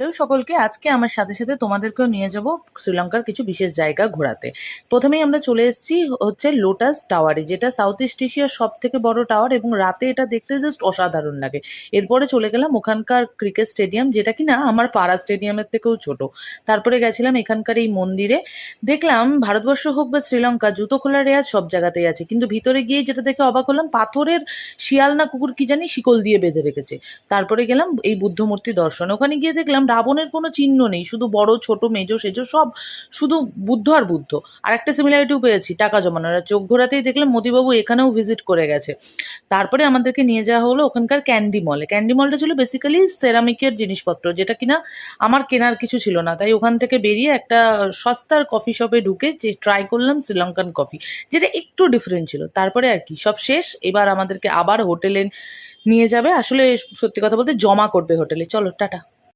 Hello সকলকে, আজকে আমার সাথে সাথে তোমাদেরকেও নিয়ে যাব শ্রীলঙ্কার কিছু বিশেষ জায়গা ঘোরাতে। প্রথমেই আমরা চলে এসেছি হচ্ছে লোটাস টাওয়ারে, যেটা সাউথ ইস্ট এশিয়ার সব থেকে বড় টাওয়ার এবং রাতে এটা দেখতে জাস্ট অসাধারণ লাগে। এরপরে চলে গেলাম ওখানকার ক্রিকেট স্টেডিয়াম, যেটা কিনা আমার পাড়া স্টেডিয়ামের থেকেও ছোট। তারপরে গেছিলাম এখানকার এই মন্দিরে। দেখলাম ভারতবর্ষ হোক বা শ্রীলঙ্কা, জুতো খোলার রেওয়াজ সব জায়গাতেই আছে, কিন্তু ভিতরে গিয়ে যেটা দেখে অবাক হলাম, পাথরের শিয়াল না কুকুর কি জানি শিকল দিয়ে বেঁধে রেখেছে। তারপরে গেলাম এই বুদ্ধ মূর্তি দর্শন। ওখানে গিয়ে দেখলাম রাবণের কোনো চিহ্ন নেই, শুধু বড় ছোট মেজো সেজো সব শুধু বুদ্ধ আর বুদ্ধ। আর একটা সিমিলারিটিও পেয়েছি, টাকা জমানোর। আর চোখ ঘোরাতেই দেখলাম মোদিবাবু এখানেও ভিজিট করে গেছে। তারপরে আমাদেরকে নিয়ে যাওয়া হলো ওখানকার ক্যান্ডি মলে। ক্যান্ডি মলটা ছিল বেসিক্যালি সেরামিকের জিনিসপত্র, যেটা কিনা আমার কেনার কিছু ছিল না, তাই ওখান থেকে বেরিয়ে একটা সস্তার কফি শপে ঢুকে যে ট্রাই করলাম শ্রীলঙ্কান কফি, যেটা একটু ডিফারেন্ট ছিল। তারপরে আর কি সব শেষ, এবার আমাদেরকে আবার হোটেলে নিয়ে যাবে। আসলে সত্যি কথা বলতে জমা করবে হোটেলে। চলো টাটা।